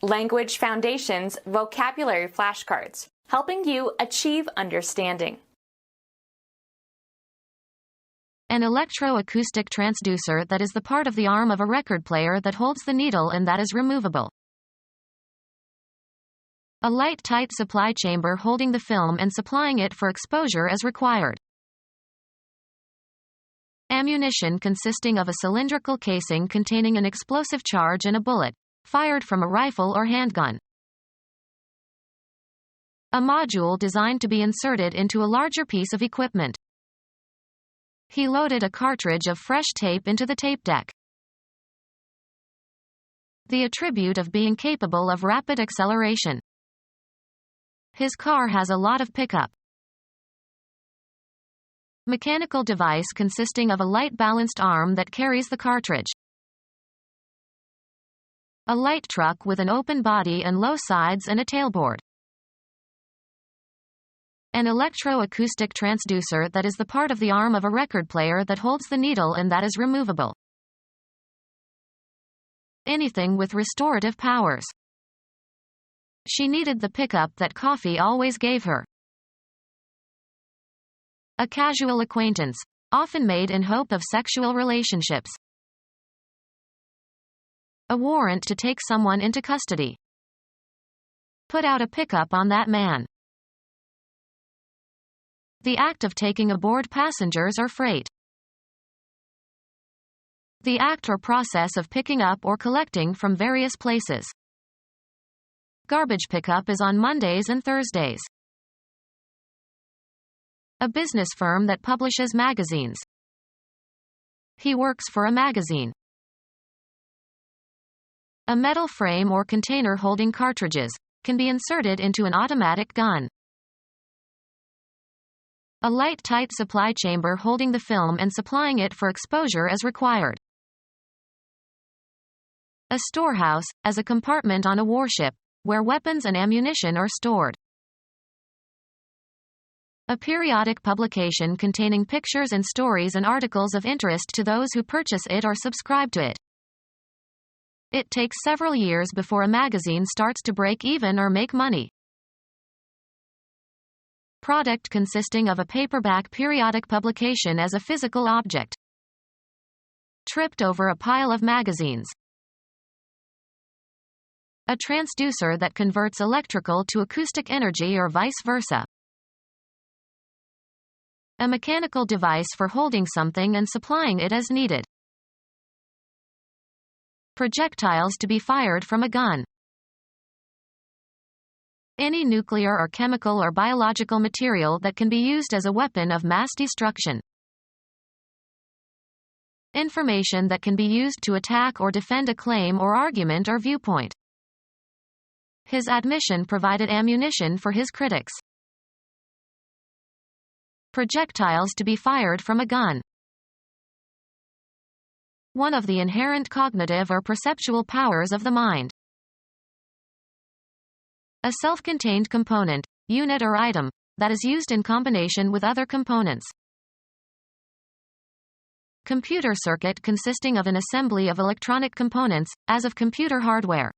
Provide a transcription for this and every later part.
Language Foundations Vocabulary Flashcards, helping you achieve understanding. An electro-acoustic transducer that is the part of the arm of a record player that holds the needle and that is removable. A light, tight supply chamber holding the film and supplying it for exposure as required. Ammunition consisting of a cylindrical casing containing an explosive charge and a bullet, fired from a rifle or handgun. A module designed to be inserted into a larger piece of equipment. He loaded a cartridge of fresh tape into the tape deck. The attribute of being capable of rapid acceleration. His car has a lot of pickup. Mechanical device consisting of a light balanced arm that carries the cartridge. A light truck with an open body and low sides and a tailboard. An electro-acoustic transducer that is the part of the arm of a record player that holds the needle and that is removable. Anything with restorative powers. She needed the pickup that coffee always gave her. A casual acquaintance, often made in hope of sexual relationships. A warrant to take someone into custody. Put out a pickup on that man. The act of taking aboard passengers or freight. The act or process of picking up or collecting from various places. Garbage pickup is on Mondays and Thursdays. A business firm that publishes magazines. He works for a magazine. A metal frame or container holding cartridges can be inserted into an automatic gun. A light, tight supply chamber holding the film and supplying it for exposure as required. A storehouse, as a compartment on a warship, where weapons and ammunition are stored. A periodic publication containing pictures and stories and articles of interest to those who purchase it or subscribe to it. It takes several years before a magazine starts to break even or make money. Product consisting of a paperback periodic publication as a physical object. Tripped over a pile of magazines. A transducer that converts electrical to acoustic energy or vice versa. A mechanical device for holding something and supplying it as needed. Projectiles to be fired from a gun. Any nuclear or chemical or biological material that can be used as a weapon of mass destruction. Information that can be used to attack or defend a claim or argument or viewpoint. His admission provided ammunition for his critics. Projectiles to be fired from a gun. One of the inherent cognitive or perceptual powers of the mind. A self-contained component, unit or item, that is used in combination with other components. Computer circuit consisting of an assembly of electronic components, as of computer hardware.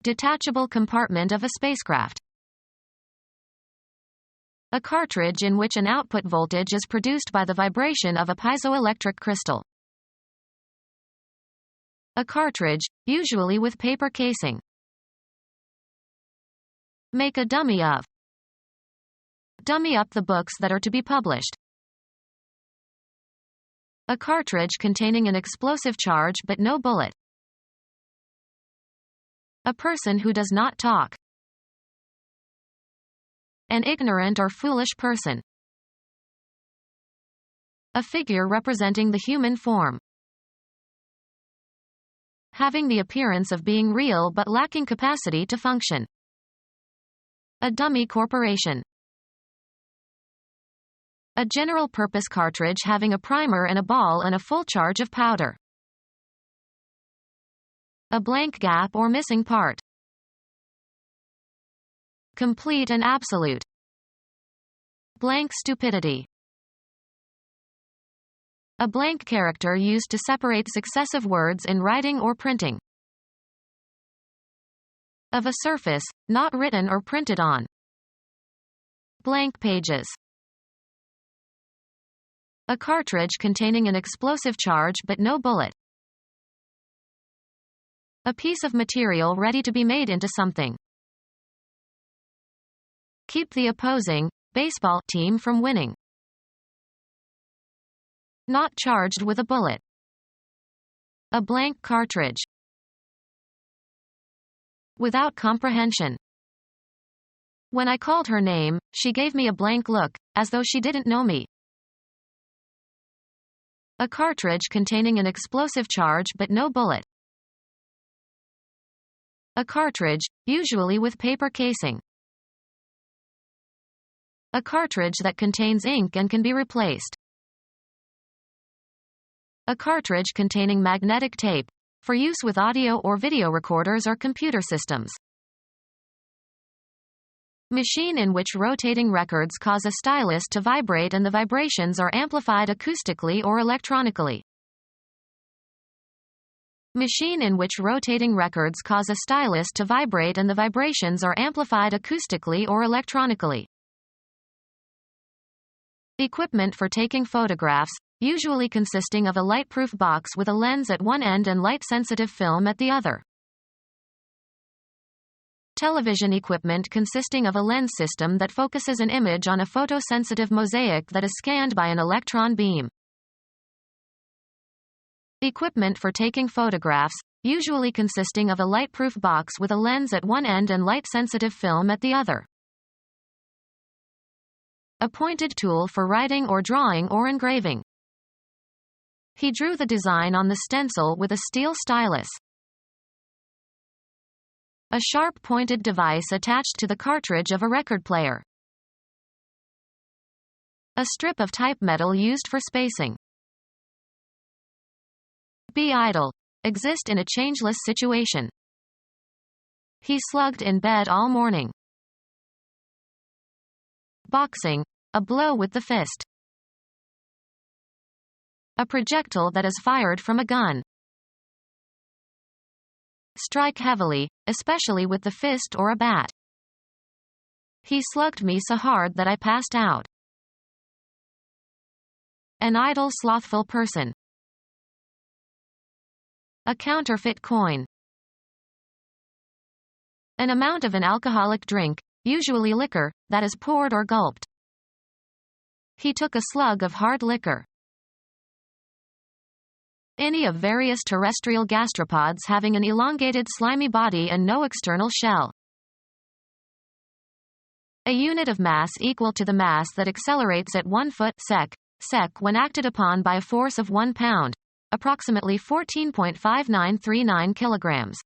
Detachable compartment of a spacecraft. A cartridge in which an output voltage is produced by the vibration of a piezoelectric crystal. A cartridge, usually with paper casing. Make a dummy of. Dummy up the books that are to be published. A cartridge containing an explosive charge but no bullet. A person who does not talk. An ignorant or foolish person. A figure representing the human form. Having the appearance of being real but lacking capacity to function. A dummy corporation. A general-purpose cartridge having a primer and a ball and a full charge of powder. A blank gap or missing part. Complete and absolute. Blank stupidity. A blank character used to separate successive words in writing or printing. Of a surface, not written or printed on. Blank pages. A cartridge containing an explosive charge but no bullet. A piece of material ready to be made into something. Keep the opposing, baseball, team from winning. Not charged with a bullet. A blank cartridge. Without comprehension. When I called her name, she gave me a blank look, as though she didn't know me. A cartridge containing an explosive charge but no bullet. A cartridge, usually with paper casing. A cartridge that contains ink and can be replaced. A cartridge containing magnetic tape, for use with audio or video recorders or computer systems. Machine in which rotating records cause a stylus to vibrate and the vibrations are amplified acoustically or electronically. Machine in which rotating records cause a stylus to vibrate and the vibrations are amplified acoustically or electronically. Equipment for taking photographs, usually consisting of a light-proof box with a lens at one end and light-sensitive film at the other. Television equipment consisting of a lens system that focuses an image on a photosensitive mosaic that is scanned by an electron beam. Equipment for taking photographs, usually consisting of a light-proof box with a lens at one end and light-sensitive film at the other. A pointed tool for writing or drawing or engraving. He drew the design on the stencil with a steel stylus. A sharp pointed device attached to the cartridge of a record player. A strip of type metal used for spacing. Be idle. Exist in a changeless situation. He slugged in bed all morning. Boxing. A blow with the fist. A projectile that is fired from a gun. Strike heavily, especially with the fist or a bat. He slugged me so hard that I passed out. An idle, slothful person. A counterfeit coin. An amount of an alcoholic drink, usually liquor, that is poured or gulped. He took a slug of hard liquor. Any of various terrestrial gastropods having an elongated slimy body and no external shell. A unit of mass equal to the mass that accelerates at 1 foot sec when acted upon by a force of 1 pound, approximately 14.5939 kilograms.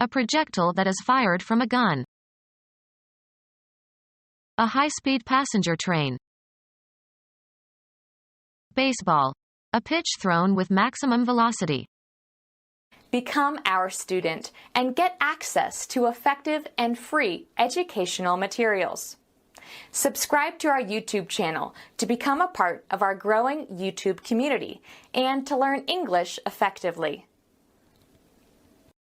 A projectile that is fired from a gun. A high-speed passenger train. Baseball. A pitch thrown with maximum velocity. Become our student and get access to effective and free educational materials. Subscribe to our YouTube channel to become a part of our growing YouTube community and to learn English effectively.